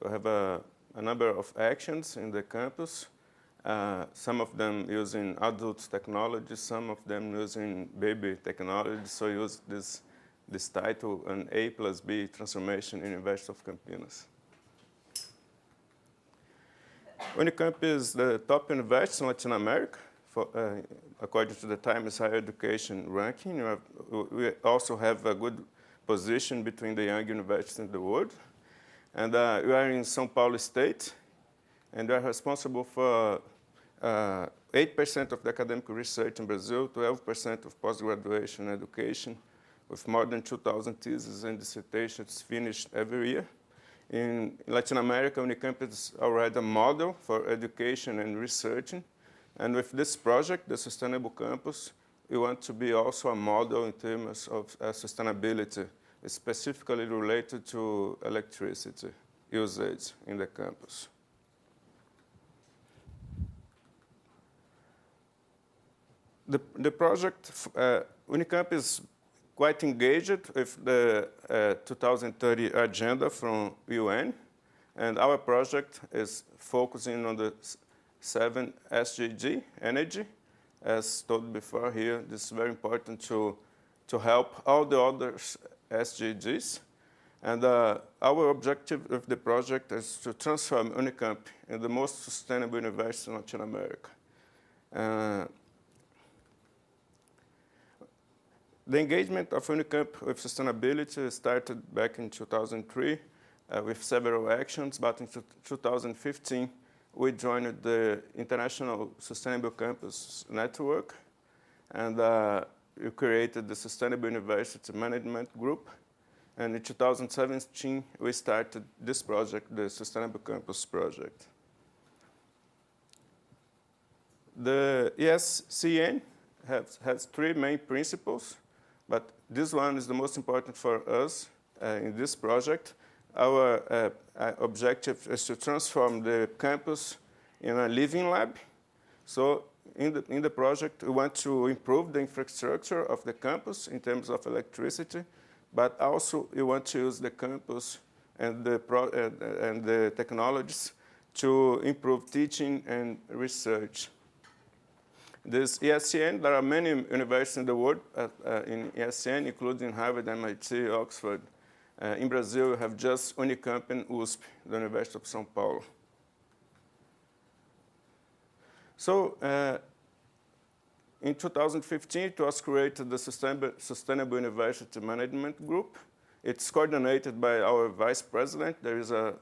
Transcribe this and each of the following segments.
We have a number of actions in the campus, some of them using adult technology, some of them using baby technology. So we use this title, an A+B transformation in University of Campinas. Unicamp is the top university in Latin America, according to the Times Higher Education ranking. We also have a good position between the young universities in the world. And we are in São Paulo State, and we are responsible for 8% of the academic research in Brazil, 12% of post-graduation education, with more than 2,000 theses and dissertations finished every year. In Latin America, Unicamp is already a model for education and researching. And with this project, the Sustainable Campus, we want to be also a model in terms of sustainability, specifically related to electricity usage in the campus. The project, Unicamp is quite engaged with the 2030 agenda from UN, and our project is focusing on the 7 SDG, energy. As told before here, this is very important to help all the other SDGs. And our objective with the project is to transform Unicamp in the most sustainable university in Latin America. The engagement of Unicamp with sustainability started back in 2003 with several actions, but in 2015, we joined the International Sustainable Campus Network, and we created the Sustainable University Management Group. And in 2017, we started this project, the Sustainable Campus Project. The ESCN has 3 main principles, but this one is the most important for us in this project. Our objective is to transform the campus in a living lab. So in the project, we want to improve the infrastructure of the campus in terms of electricity, but also we want to use the campus and the technologies to improve teaching and research. This ESCN, there are many universities in the world in ESCN, including Harvard, MIT, Oxford. In Brazil, we have just Unicamp and USP, the University of São Paulo. So in 2015, it was created the Sustainable University Management Group. It's coordinated by our vice president. There is a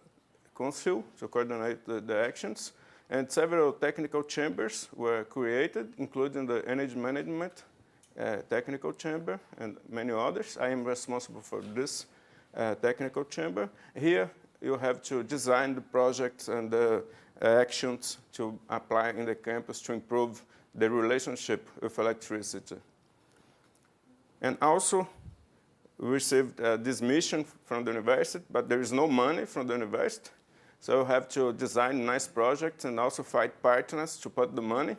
council to coordinate the actions. And several technical chambers were created, including the Energy Management Technical Chamber and many others. I am responsible for this technical chamber. Here, you have to design the projects and the actions to apply in the campus to improve the relationship with electricity. And also, we received this mission from the university, but there is no money from the university. So we have to design nice projects and also find partners to put the money.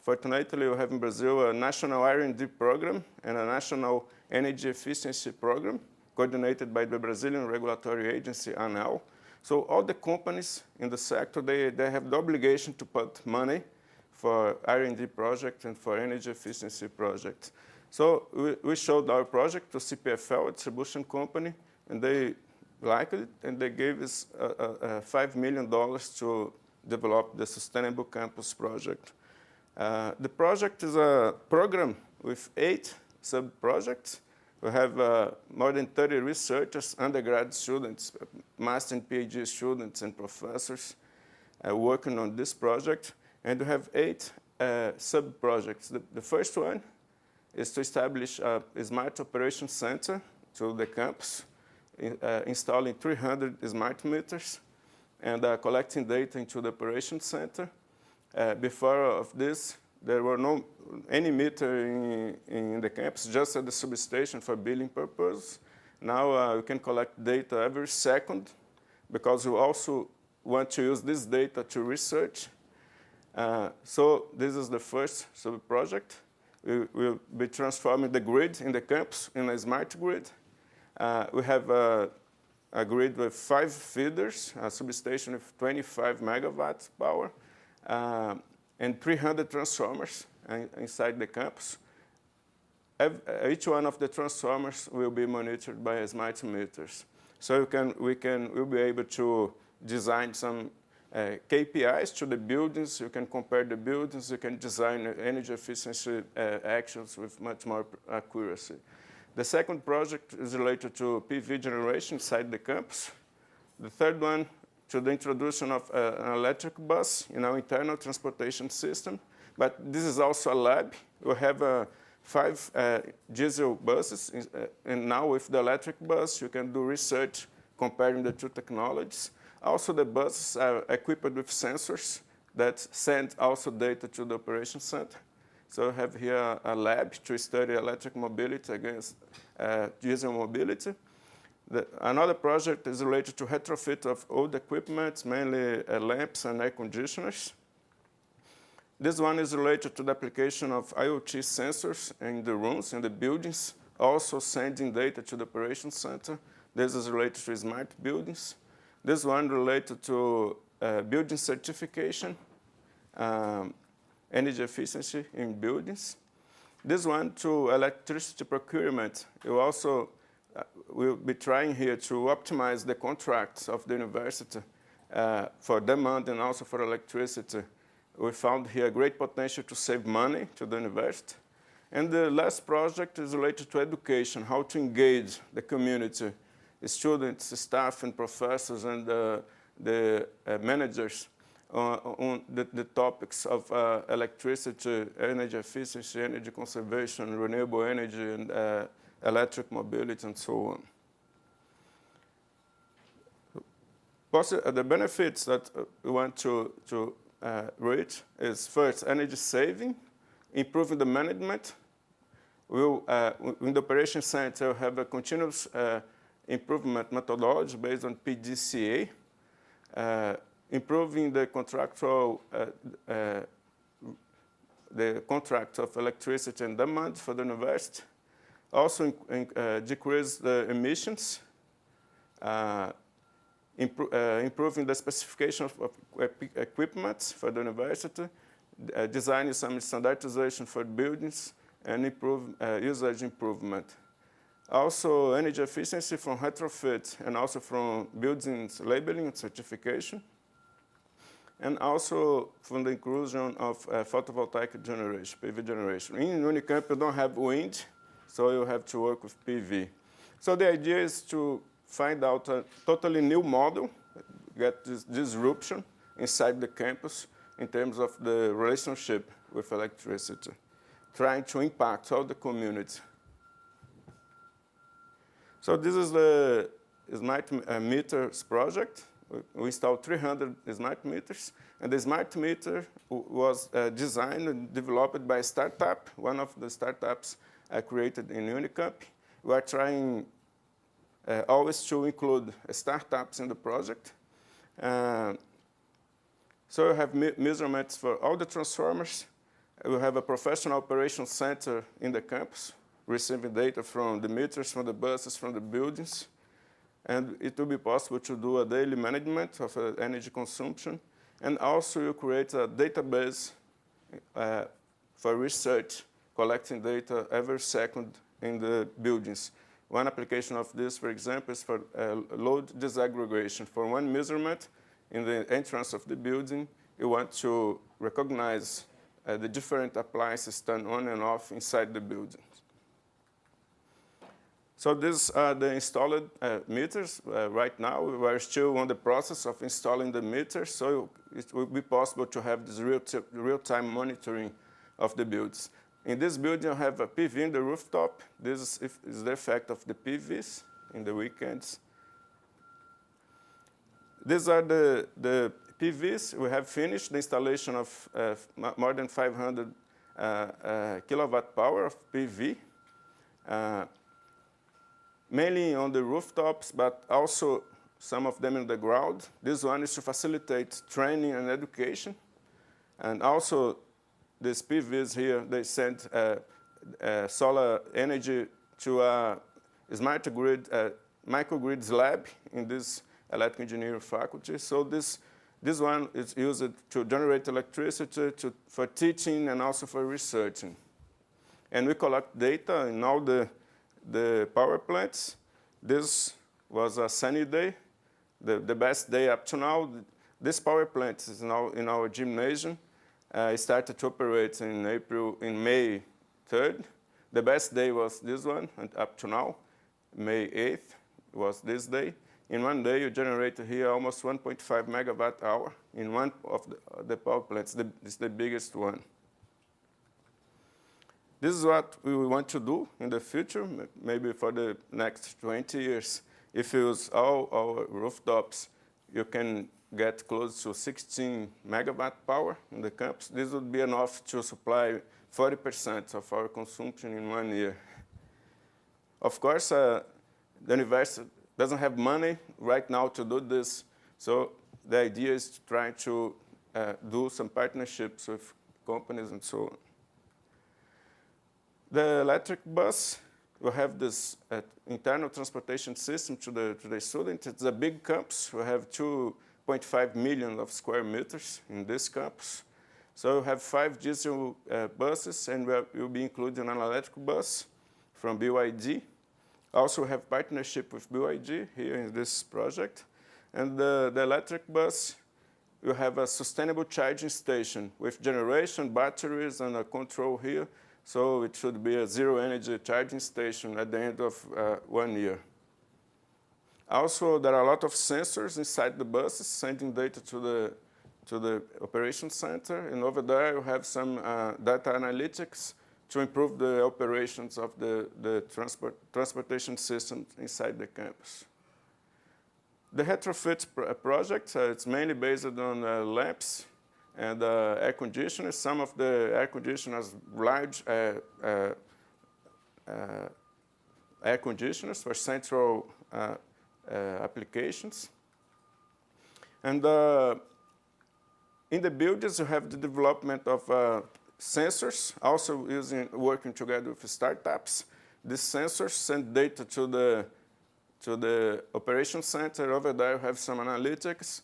Fortunately, we have in Brazil a national R&D program and a national energy efficiency program coordinated by the Brazilian regulatory agency, ANEEL. So all the companies in the sector, they have the obligation to put money for R&D projects and for energy efficiency projects. So we showed our project to CPFL, a distribution company, and they liked it, and they gave us $5 million to develop the Sustainable Campus Project. The project is a program with 8 sub-projects. We have more than 30 researchers, undergrad students, master and PhD students, and professors working on this project. And we have 8 sub-projects. The first one is to establish a smart operation center to the campus, installing 300 smart meters and collecting data into the operation center. Before of this, there were no any meter in the campus, just at the substation for billing purposes. Now we can collect data every second because we also want to use this data to research. So this is the first sub-project. We will be transforming the grid in the campus in a smart grid. We have a grid with 5 feeders, a substation with 25 megawatts power, and 300 transformers inside the campus. Each one of the transformers will be monitored by smart meters. So we'll be able to design some KPIs to the buildings. You can compare the buildings. You can design energy efficiency actions with much more accuracy. The second project is related to PV generation inside the campus. The third one, to the introduction of an electric bus in our internal transportation system. But this is also a lab. We have 5 diesel buses, and now with the electric bus, you can do research comparing the two technologies. Also, the buses are equipped with sensors that send also data to the operation center. So we have here a lab to study electric mobility against diesel mobility. Another project is related to retrofit of old equipment, mainly lamps and air conditioners. This one is related to the application of IoT sensors in the rooms, in the buildings, also sending data to the operation center. This is related to smart buildings. This one related to building certification, energy efficiency in buildings. This one to electricity procurement. You also will be trying here to optimize the contracts of the university for demand and also for electricity. We found here great potential to save money to the university. And the last project is related to education, how to engage the community, the students, staff, and professors, and the managers on the topics of electricity, energy efficiency, energy conservation, renewable energy, and electric mobility, and so on. The benefits that we want to reach is, first, energy saving, improving the management. In the operation center, we'll have a continuous improvement methodology based on PDCA, improving the contractual, the contract of electricity and demand for the university. Also decrease the emissions, improving the specification of equipment for the university, designing some standardization for buildings, and usage improvement. Also, energy efficiency from retrofit and also from buildings labeling and certification. And also from the inclusion of photovoltaic generation, PV generation. In Unicamp, you don't have wind, so you have to work with PV. So the idea is to find out a totally new model, get this disruption inside the campus in terms of the relationship with electricity, trying to impact all the community. So this is the smart meters project. We installed 300 smart meters, and the smart meter was designed and developed by a startup, one of the startups created in Unicamp. We are trying always to include startups in the project. So we have measurements for all the transformers. We have a professional operations center in the campus, receiving data from the meters, from the buses, from the buildings. And it will be possible to do a daily management of energy consumption. And also you create a database for research, collecting data every second in the buildings. One application of this, for example, is for load disaggregation. For one measurement in the entrance of the building, you want to recognize the different appliances turned on and off inside the building. So these are the installed meters. Right now, we are still on the process of installing the meters, so it will be possible to have this real-time monitoring of the builds. In this building, I have a PV in the rooftop. This is the effect of the PVs in the weekends. These are the PVs. We have finished the installation of more than 500 kilowatt power of PV. Mainly on the rooftops, but also some of them in the ground. This one is to facilitate training and education. And also, these PVs here, they send solar energy to a smart grid microgrids lab in this electrical engineering faculty. So this one is used to generate electricity for teaching and also for researching. And we collect data in all the power plants. This was a sunny day, the best day up to now. This power plant is now in our gymnasium. It started to operate in May 3rd. The best day was this one, and up to now, May 8th was this day. In one day, you generated here almost 1.5 megawatt hour in one of the power plants. It's the biggest one. This is what we want to do in the future, maybe for the next 20 years. If you use all our rooftops, you can get close to 16 megawatt power in the campus. This would be enough to supply 40% of our consumption in 1 year. Of course, the university doesn't have money right now to do this, so the idea is to try to do some partnerships with companies and so on. The electric bus will have this internal transportation system to the student. It's a big campus. We have 2.5 million of square meters in this campus. So we have 5 diesel buses, and we'll be including an electric bus from BYD. Also, we have partnership with BYD here in this project. And the electric bus will have a sustainable charging station with generation, batteries, and a control here. So it should be a zero-energy charging station at the end of 1 year. Also, there are a lot of sensors inside the buses sending data to the operations center. And over there, you have some data analytics to improve the operations of the transportation system inside the campus. The retrofit project, it's mainly based on lamps and air conditioners. Some of the air conditioners, large air conditioners for central applications. And in the buildings, you have the development of sensors, also working together with startups. These sensors send data to the operations center. Over there, you have some analytics.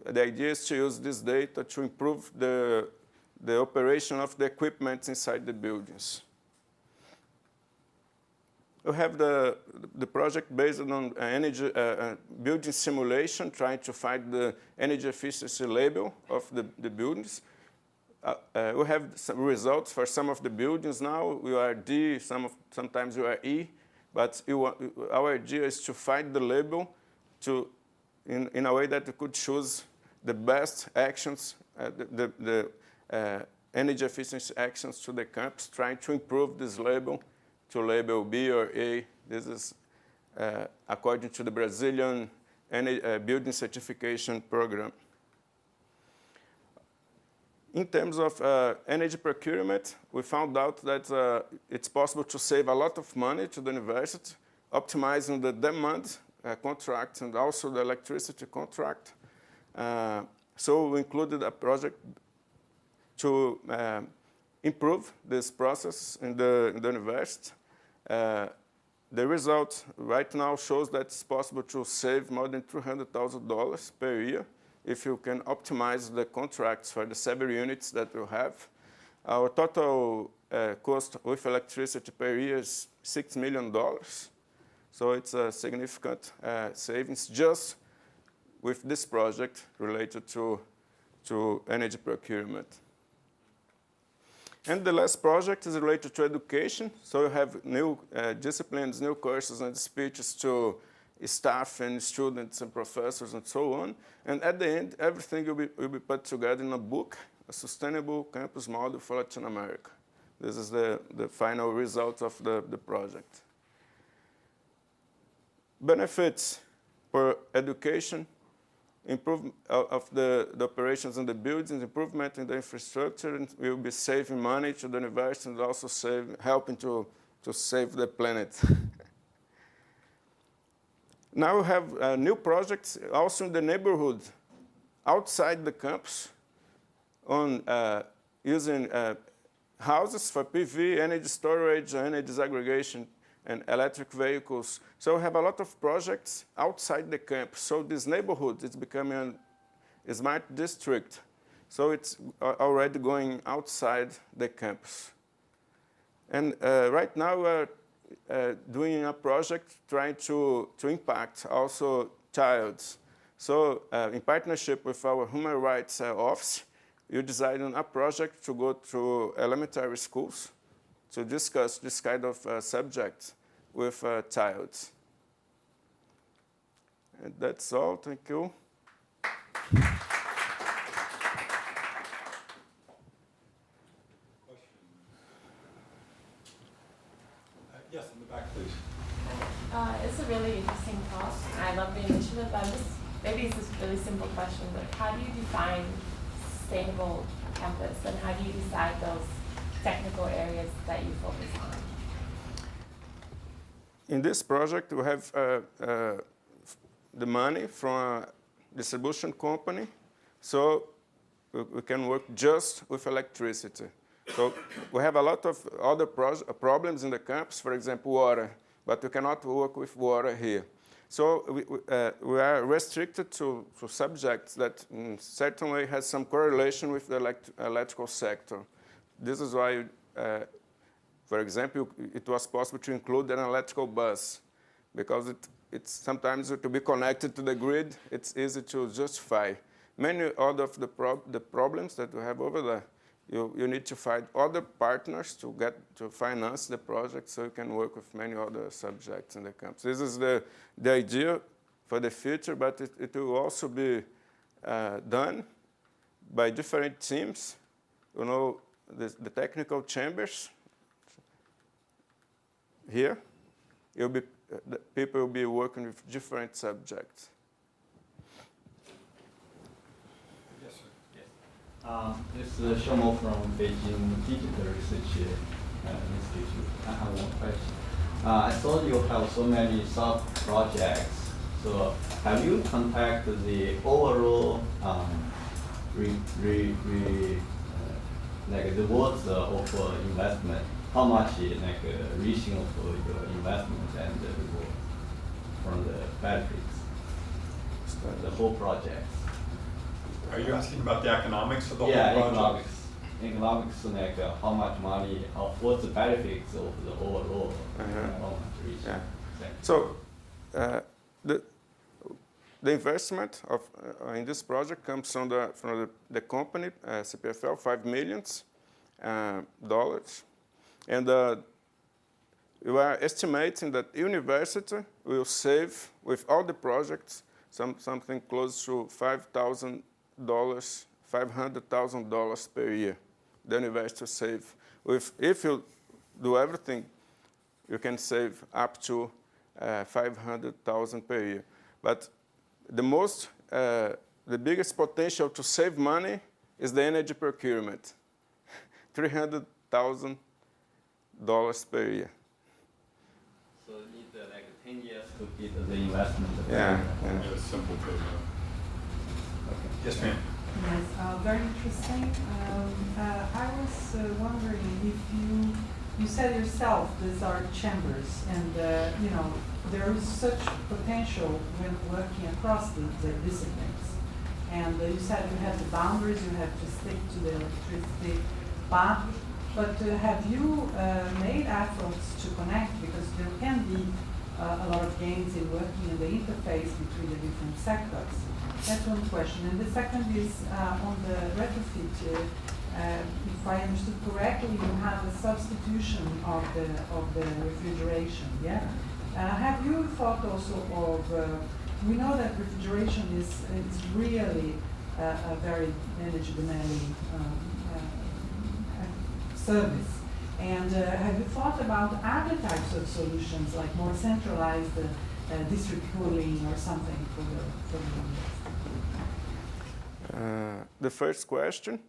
The idea is to use this data to improve the operation of the equipment inside the buildings. We have the project based on energy building simulation, trying to find the energy efficiency label of the buildings. We have some results for some of the buildings now. We are D, sometimes we are E, but our idea is to find the label in a way that we could choose the best actions, the energy efficiency actions to the campus, trying to improve this label to label B or A. This is according to the Brazilian building certification program. In terms of energy procurement, we found out that it's possible to save a lot of money to the university, optimizing the demand contract and also the electricity contract. So we included a project to improve this process in the university. The result right now shows that it's possible to save more than $300,000 per year if you can optimize the contracts for the 7 units that we have. Our total cost with electricity per year is $6 million. So it's a significant savings just with this project related to energy procurement. And the last project is related to education. So you have new disciplines, new courses and speeches to staff and students and professors and so on. And at the end, everything will be put together in a book, a sustainable campus model for Latin America. This is the final result of the project. Benefits for education: improvement of the operations in the buildings, improvement in the infrastructure, and we will be saving money to the university and also helping to save the planet. Now we have new projects also in the neighborhood, outside the campus, on using houses for PV, energy storage, energy disaggregation, and electric vehicles. So we have a lot of projects outside the campus. So this neighborhood is becoming a smart district. So it's already going outside the campus. And right now we're doing a project trying to impact also childs. So in partnership with our Human Rights Office, you designed a project to go to elementary schools to discuss this kind of subject with childs. And that's all. Thank you. Yes, in the back, please. It's a really interesting talk. I love the initiative. Maybe it's a really simple question, but how do you define sustainable campus, and how do you decide those technical areas that you focus on? In this project, we have the money from a distribution company, so we can work just with electricity. So we have a lot of other problems in the campus, for example, water, but we cannot work with water here. So we are restricted to subjects that in certain way has some correlation with the electrical sector. This is why, for example, it was possible to include an electrical bus, because it's sometimes to be connected to the grid, it's easy to justify. Many other of the problems that we have over there, you need to find other partners to finance the project, so you can work with many other subjects in the campus. This is the idea for the future, but it will also be done by different teams. You know, the technical chambers here, the people will be working with different subjects. This is Shomo from Beijing Digital Research Institute. I have one question. I saw you have so many sub-projects. So have you contacted the overall like the words of investment? How much reaching of your investment and the reward from the batteries, the whole project? Are you asking about the economics of the whole project? Economics, like how much money, what's the benefits of the overall reach? Yeah. So the investment of in this project comes from the company CPFL, $5 million, and we are estimating that university will save with all the projects something close to $500,000 per year. The university will save. If you do everything, you can save up to $500,000 per year. But the biggest potential to save money is the energy procurement, $300,000 per year. So you need like 10 years to get the investment. Yeah. It's simple to okay. Yes, ma'am. Yes, very interesting. I was wondering if you said yourself these are chambers, and you know there is such potential when working across the disciplines. And you said you have the boundaries, you have to stick to the electricity path. But have you made efforts to connect, because there can be a lot of gains in working in the interface between the different sectors? That's one question. And the second is on the retrofit. If I understood correctly, you have a substitution of the refrigeration. Yeah. Have you thought also of? We know that refrigeration is really a very energy demanding service. And have you thought about other types of solutions, like more centralized district cooling or something for the The first question,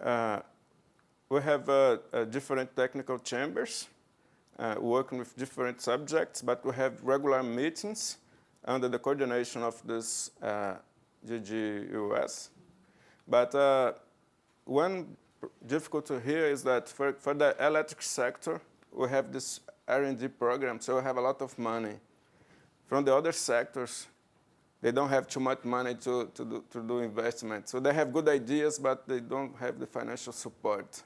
we have different technical chambers working with different subjects, but we have regular meetings under the coordination of this GGUS. But one difficulty here is that for the electric sector, we have this R&D program, so we have a lot of money. From the other sectors, they don't have too much money to do investment. So they have good ideas, but they don't have the financial support.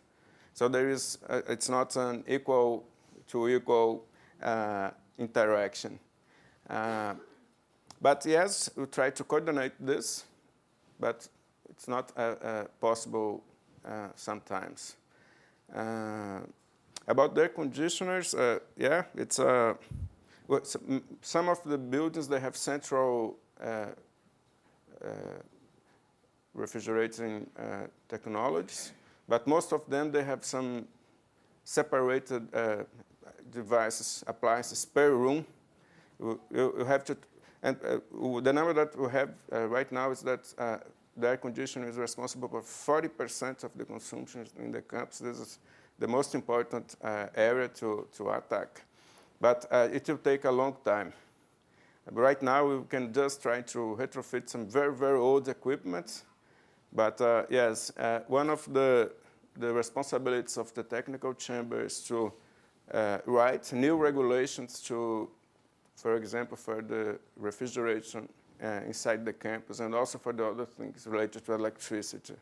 So there is, it's not an equal to equal interaction. But yes, we try to coordinate this, but it's not possible sometimes. About the air conditioners, yeah, it's well, some of the buildings, they have central refrigerating technologies, but most of them, they have some separated devices, appliances per room. You have to, and the number that we have right now is that the air conditioner is responsible for 40% of the consumption in the campus. This is the most important area to attack. But it will take a long time. Right now, we can just try to retrofit some very, very old equipment. But yes, one of the responsibilities of the technical chamber is to write new regulations to, for example, for the refrigeration inside the campus, and also for the other things related to electricity.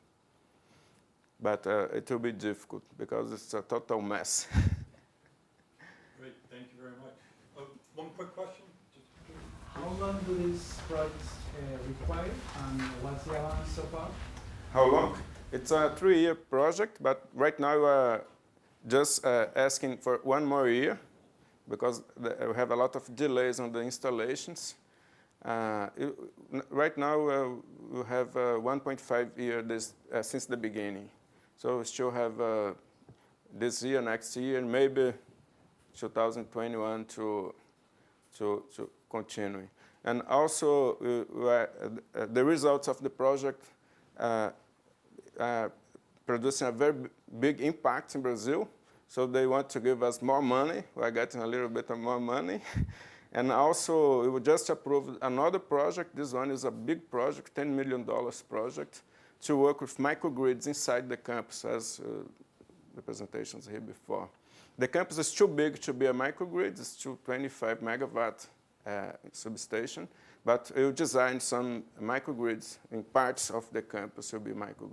But it will be difficult because it's a total mess. Great, thank you very much. One quick question? How long do these projects require, and what's the allowance so far? How long? It's a 3-year project, but right now we are just asking for 1 more year because we have a lot of delays on the installations. Right now we have 1.5 years since the beginning. So we still have this year, next year, and maybe 2021 to continue. And also, the results of the project producing a very big impact in Brazil. So they want to give us more money. We're getting a little bit of more money. And also, we just approved another project. This one is a big project, $10 million project, to work with microgrids inside the campus, as the presentations here before. The campus is too big to be a microgrid. It's 225 megawatt substation. But we designed some microgrids in parts of the campus to be microgrids.